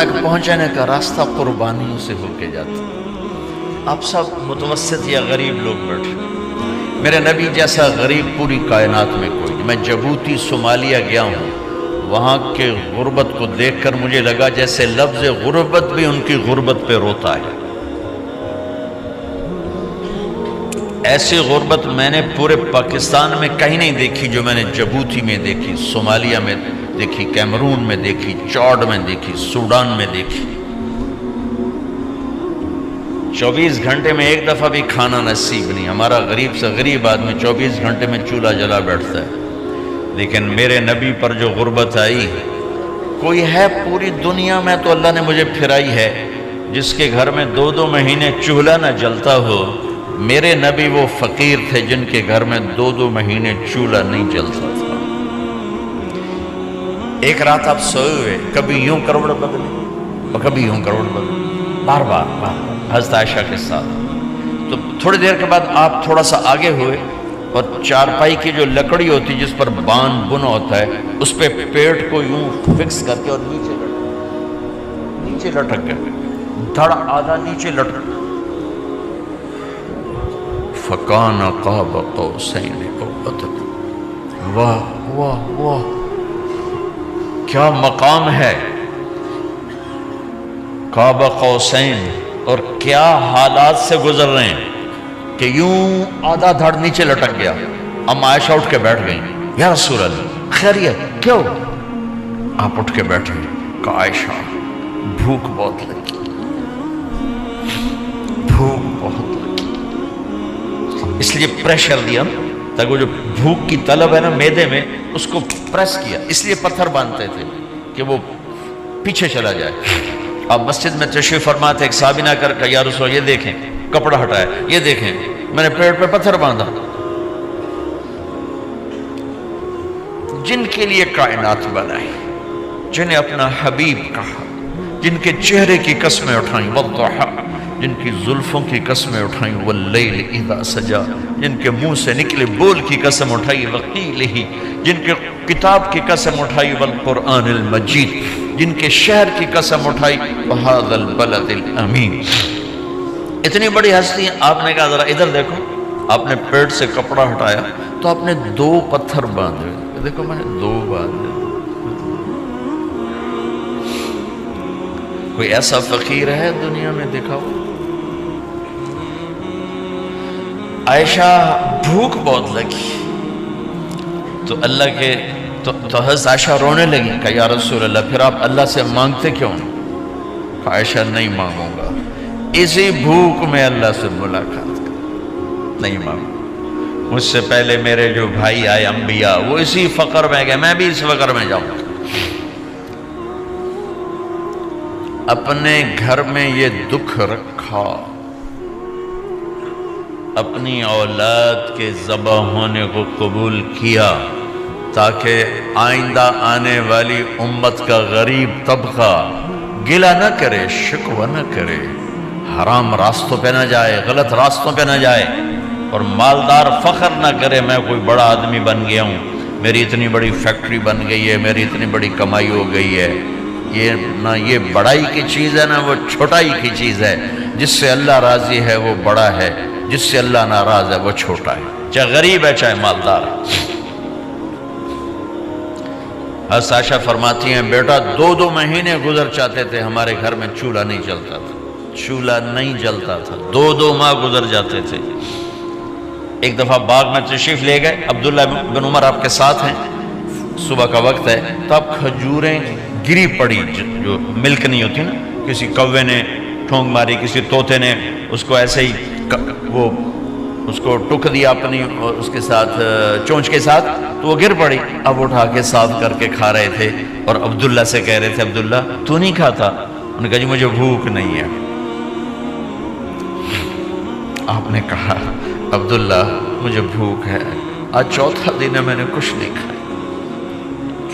تک پہنچنے کا راستہ قربانیوں سے ہو کے جاتا. آپ سب متوسط یا غریب لوگ بیٹھے, میرے نبی جیسا غریب پوری کائنات میں کوئی نہیں. میں جبوتی صومالیہ گیا ہوں, وہاں کے غربت کو دیکھ کر مجھے لگا جیسے لفظ غربت بھی ان کی غربت پہ روتا ہے. ایسی غربت میں نے پورے پاکستان میں کہیں نہیں دیکھی جو میں نے جبوتی میں دیکھی, صومالیہ میں دیکھی, کیمرون میں دیکھی, چاڈ میں دیکھی, سوڈان میں دیکھی. 24 گھنٹے میں ایک دفعہ بھی کھانا نصیب نہیں. ہمارا غریب سے غریب آدمی 24 گھنٹے میں چولہا جلا بیٹھتا ہے. لیکن میرے نبی پر جو غربت آئی, کوئی ہے پوری دنیا میں تو اللہ نے مجھے پھرائی ہے جس کے گھر میں 2 مہینے چولہا نہ جلتا ہو. میرے نبی وہ فقیر تھے جن کے گھر میں 2 مہینے چولہا نہیں جلتا تھا. ایک رات آپ سوئے ہوئے, کبھی یوں کروڑ بدلے اور کبھی یوں کروڑ بدلے, بار بار حضرت عائشہ کے ساتھ. تو تھوڑی دیر کے بعد آپ تھوڑا سا آگے ہوئے اور چارپائی کی جو لکڑی ہوتی جس پر بان بنا ہوتا ہے اس پہ پیٹ کو یوں فکس کر کے اور نیچے لٹک گئے, دھڑ آدھا نیچے لٹک. فَكَانَ قَابَ قَوْسَيْنِ أَوْ أَدْنَىٰ. واہ واہ واہ, کیا مقام ہے قاب قوسین, اور کیا حالات سے گزر رہے ہیں کہ یوں آدھا دھڑ نیچے لٹک گیا. ام عائشہ اٹھ کے بیٹھ گئیں, یا رسول اللہ خیریت کیوں؟ آپ اٹھ کے بیٹھے, کہا عائشہ بھوک بہت لگی, بھوک بہت لگی. اس لیے پریشر دیا تاکہ وہ جو بھوک کی طلب ہے نا میدے میں اس کو پریس کیا. اس لیے پتھر باندھتے تھے کہ وہ پیچھے چلا جائے. اب مسجد میں تشریف فرما تھے, ایک صحابی نہ کر کہ یا رسول یہ دیکھیں کپڑا ہٹایا, یہ دیکھیں میں نے پیٹ پہ پتھر باندھا. جن کے لیے کائنات بنائی, جنہیں اپنا حبیب کہا, جن کے چہرے کی قسمیں اٹھائیں, والضحیٰ جن کی زلفوں کی قسمیں اٹھائیں, واللیل اذا سجا جن کے منہ سے نکلے بول کی قسم اٹھائی, وقیلہ جن کے کتاب کی قسم اٹھائی, والقرآن المجید جن کے شہر کی قسم اٹھائی, وہذا البلد الامین. اتنی بڑی ہستی ہیں. آپ نے کہا ذرا ادھر دیکھو, آپ نے پیٹ سے کپڑا ہٹایا تو آپ نے 2 پتھر باندھے. دیکھو میں نے 2 باندھے. کوئی ایسا فقیر ہے دنیا میں دکھاؤ. عائشہ بھوک بہت لگی تو اللہ کے تو حضرت عائشہ رونے لگی, کہ یا رسول اللہ پھر آپ اللہ سے مانگتے کیوں؟ عائشہ نہیں مانگوں گا, اسی بھوک میں اللہ سے ملاقات کر, نہیں مانگوں. مجھ سے پہلے میرے جو بھائی آئے انبیاء وہ اسی فقر میں گئے, میں بھی اس فقر میں جاؤں گا. اپنے گھر میں یہ دکھ رکھا, اپنی اولاد کے ذبح ہونے کو قبول کیا تاکہ آئندہ آنے والی امت کا غریب طبقہ گلہ نہ کرے, شکوہ نہ کرے, حرام راستوں پہ نہ جائے, غلط راستوں پہ نہ جائے, اور مالدار فخر نہ کرے میں کوئی بڑا آدمی بن گیا ہوں, میری اتنی بڑی فیکٹری بن گئی ہے, میری اتنی بڑی کمائی ہو گئی ہے. یہ نہ یہ بڑائی کی چیز ہے نہ وہ چھوٹائی کی چیز ہے. جس سے اللہ راضی ہے وہ بڑا ہے, جس سے اللہ ناراض ہے وہ چھوٹا ہے, چاہے غریب ہے چاہے مالدار ہے. حضرت عائشہ فرماتی ہیں بیٹا 2 مہینے گزر جاتے تھے ہمارے گھر میں چولہا نہیں جلتا تھا, چولہا نہیں جلتا تھا, 2 ماہ گزر جاتے تھے. ایک دفعہ باغ میں تشریف لے گئے, عبداللہ بن عمر آپ کے ساتھ ہیں, صبح کا وقت ہے تو اب کھجوریں گری پڑی, جو ملک نہیں ہوتی نا, کسی کوے نے ٹھونگ ماری, کسی طوطے نے اس کو ایسے ہی وہ اس کو ٹک دیا اپنی اس کے ساتھ چونچ کے ساتھ, تو وہ گر پڑی. اب اٹھا کے صاف کر کے کھا رہے تھے اور عبداللہ سے کہہ رہے تھے عبداللہ تو نہیں کھاتا؟ انہوں نے کہا جی مجھے بھوک نہیں ہے. آپ نے کہا عبداللہ مجھے بھوک ہے, آج 4تھا دن ہے میں نے کچھ نہیں کھایا.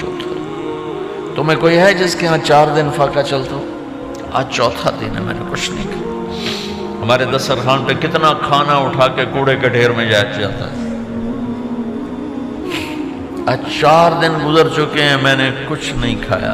4تھا تمہیں کوئی ہے جس کے ہاں 4 دن فاقہ چلتا ہو؟ آج 4تھا دن ہے میں نے کچھ نہیں کھایا. ہمارے دسترخوان پہ کتنا کھانا اٹھا کے کوڑے کے ڈھیر میں جاتا ہے. آج 4 دن گزر چکے ہیں میں نے کچھ نہیں کھایا.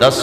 10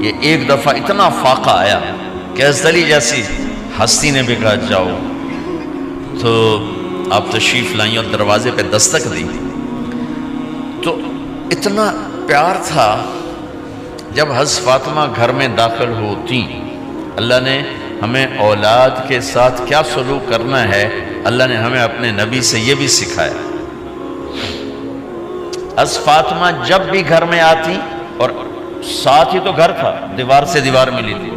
یہ ایک دفعہ اتنا فاقہ آیا کہ حضرت علی جیسی ہستی نے بھی کہا جاؤ، تو آپ تشریف لائیں اور دروازے پہ دستک دی تو اتنا پیار تھا۔ جب حضرت فاطمہ گھر میں داخل ہوتی، اللہ نے ہمیں اولاد کے ساتھ کیا سلوک کرنا ہے اللہ نے ہمیں اپنے نبی سے یہ بھی سکھایا۔ حضرت فاطمہ جب بھی گھر میں آتی، اور ساتھ ہی تو گھر تھا، دیوار سے دیوار ملی تھی،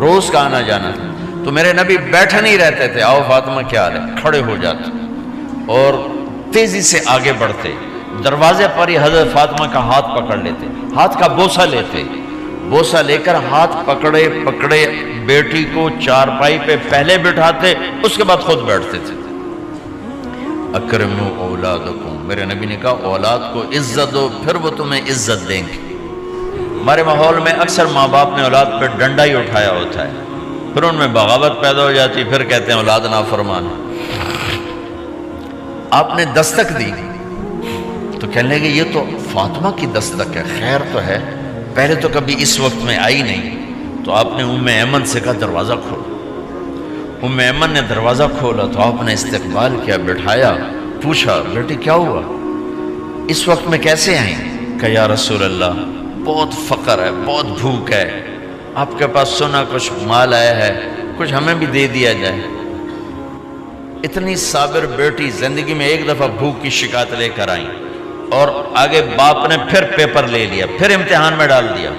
روز کا آنا جانا تھا، تو میرے نبی بیٹھے نہیں رہتے تھے، آؤ فاطمہ کیا حال ہے، کھڑے ہو جاتے اور تیزی سے آگے بڑھتے، دروازے پر ہی حضرت فاطمہ کا ہاتھ پکڑ لیتے، ہاتھ کا بوسہ لیتے، بوسہ لے کر ہاتھ پکڑے پکڑے بیٹی کو چارپائی پہ پہلے بٹھاتے، اس کے بعد خود بیٹھتے تھے۔ اکرموا اولادکم، میرے نبی نے کہا اولاد کو عزت دو، پھر وہ تمہیں عزت دیں گے۔ ہمارے ماحول میں اکثر ماں باپ نے اولاد پہ ڈنڈا ہی اٹھایا ہوتا ہے، پھر ان میں بغاوت پیدا ہو جاتی، پھر کہتے ہیں اولاد نافرمان ہے۔ آپ نے دستک دی تو کہنے لگے یہ تو فاطمہ کی دستک ہے، خیر تو ہے، پہلے تو کبھی اس وقت میں آئی نہیں۔ تو آپ نے ام ایمن سے کہا دروازہ کھولو۔ ام ایمن نے دروازہ کھولا تو آپ نے استقبال کیا، بٹھایا، پوچھا بیٹی کیا ہوا، اس وقت میں کیسے آئیں؟ کہا یا رسول اللہ بہت فقر ہے، بہت بھوک ہے، آپ کے پاس سنا کچھ مال آیا ہے، کچھ ہمیں بھی دے دیا جائے۔ اتنی صابر بیٹی زندگی میں ایک دفعہ بھوک کی شکایت لے کر آئیں، اور آگے باپ نے پھر پیپر لے لیا، پھر امتحان میں ڈال دیا۔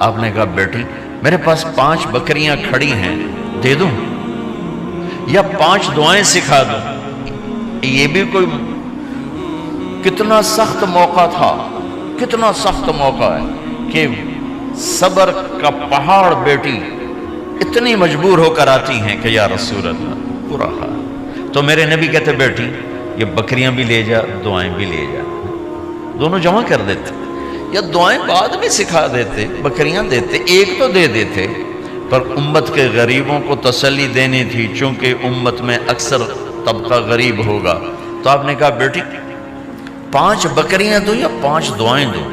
آپ نے کہا بیٹی میرے پاس 5 بکریاں کھڑی ہیں، دے دوں یا 5 دعائیں سکھا دوں؟ یہ بھی کوئی کتنا سخت موقع تھا، کتنا سخت موقع ہے کہ صبر کا پہاڑ بیٹی اتنی مجبور ہو کر آتی ہیں کہ یا رسول اللہ برا حال۔ تو میرے نبی کہتے بیٹی یہ بکریاں بھی لے جا، دعائیں بھی لے جا، دونوں جمع کر دیتے، یا دعائیں بعد میں سکھا دیتے، بکریاں دیتے، ایک تو دے دیتے، پر امت کے غریبوں کو تسلی دینی تھی، چونکہ امت میں اکثر طبقہ غریب ہوگا۔ تو آپ نے کہا بیٹی 5 بکریاں دوں یا 5 دعائیں دوں؟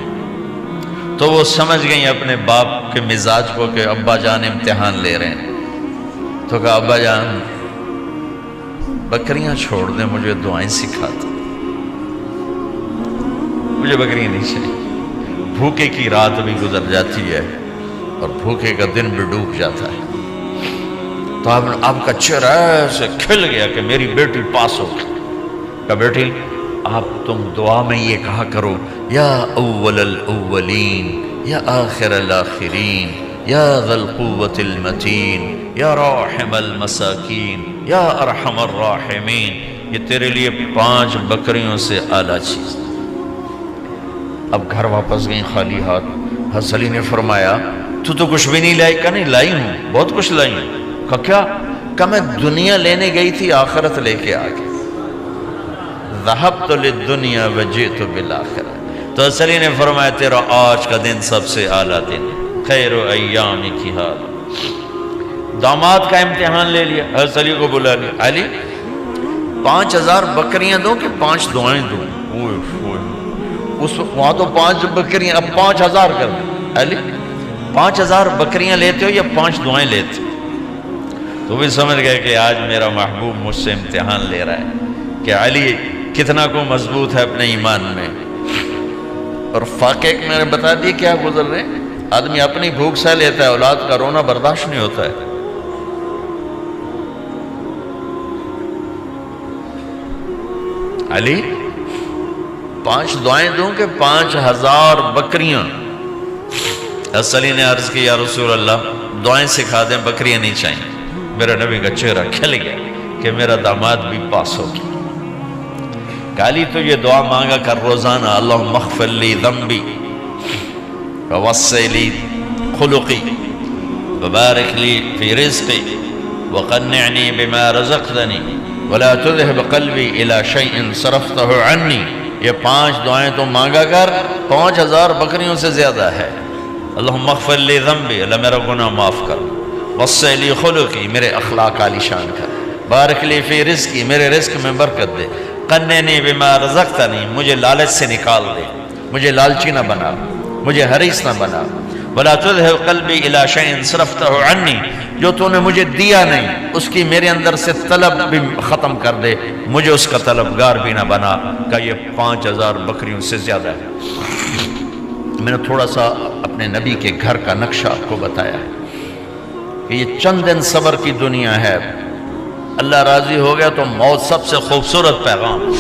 تو وہ سمجھ گئیں اپنے باپ کے مزاج کو کہ ابا جان امتحان لے رہے ہیں، تو کہا ابا جان بکریاں چھوڑ دیں، مجھے دعائیں سکھا دیں، مجھے بکریاں نہیں چاہیے۔ بھوکے کی رات بھی گزر جاتی ہے اور بھوکے کا دن بھی ڈوب جاتا ہے۔ تو آپ کا چہرہ ایسے کھل گیا کہ میری بیٹی پاس ہو گئی۔ کہا بیٹی آپ تم دعا میں یہ کہا کرو یا اول الاولین یا آخر الاخرین یا ذا القوة المتین یا راحم المساکین یا ارحم الراحمین، یہ تیرے لیے 5 بکریوں سے اعلیٰ چیز۔ اب گھر واپس گئیں خالی ہاتھ۔ حضرت علی نے فرمایا تو کچھ بھی نہیں لائی؟ کہا نہیں لائی ہوں، بہت کچھ لائی ہوں۔ کہا کیا؟ کہا میں دنیا لینے گئی تھی، آخرت لے کے آ گئی۔ ذہبت للدنیا وجئت بالآخرہ۔ تو حضرت علی نے فرمایا تیرا آج کا دن سب سے اعلیٰ دن، خیر ایامک ھذا۔ داماد کا امتحان لے لیا، حضرت علی کو بلا لیا، علی 5000 بکریاں دوں کہ 5 دعائیں دوں؟ وہاں تو 5 بکریاں، اب 5000 کر دیں۔ علی 5000 بکریاں لیتے ہو یا 5 دعائیں لیتے ہو؟ تو بھی سمجھ گئے کہ آج میرا محبوب مجھ سے امتحان لے رہا ہے کہ علی کتنا کو مضبوط ہے اپنے ایمان میں۔ اور فاقے میں نے بتا دی کیا گزر رہے، آدمی اپنی بھوک سہ لیتا ہے، اولاد کا رونا برداشت نہیں ہوتا ہے۔ علی 5 دعائیں دوں کہ 5000 بکریاں؟ حضرت علی نے عرض کی یا رسول اللہ دعائیں سکھا دیں، بکریاں نہیں چاہیے۔ میرا نبی کا چہرہ کھل گیا کہ میرا داماد بھی پاس ہو گیا۔ علی تو یہ دعا مانگا کر روزانہ، اللہم اغفر لی ذنبی ووسع لی خلقی وبارک لی فی رزقی وقنعنی بما رزقتنی ولا تذهب قلبی الی شیء صرفته عنی۔ یہ 5 دعائیں تو مانگا کر، 5000 بکریوں سے زیادہ ہے۔ اللہم اغفر لی ذنبی، اللہ میرا گناہ معاف کر، وسع لی خلقی، میرے اخلاق عالی شان کر، بارک لی فی رزقی، میرے رزق میں برکت دے، قنعنی بما رزقتنی، مجھے لالچ سے نکال دے، مجھے لالچی نہ بنا، مجھے حریص نہ بنا، وَلَا تُذْهِبْ قَلْبِي إِلَىٰ شَيْءٍ صَرَفْتَهُ عَنِّي، جو تو نے مجھے دیا نہیں اس کی میرے اندر سے طلب بھی ختم کر دے، مجھے اس کا طلبگار بھی نہ بنا۔ کہ یہ 5000 بکریوں سے زیادہ ہے۔ میں نے تھوڑا سا اپنے نبی کے گھر کا نقشہ آپ کو بتایا کہ یہ چند دن صبر کی دنیا ہے، اللہ راضی ہو گیا تو موت سب سے خوبصورت پیغام۔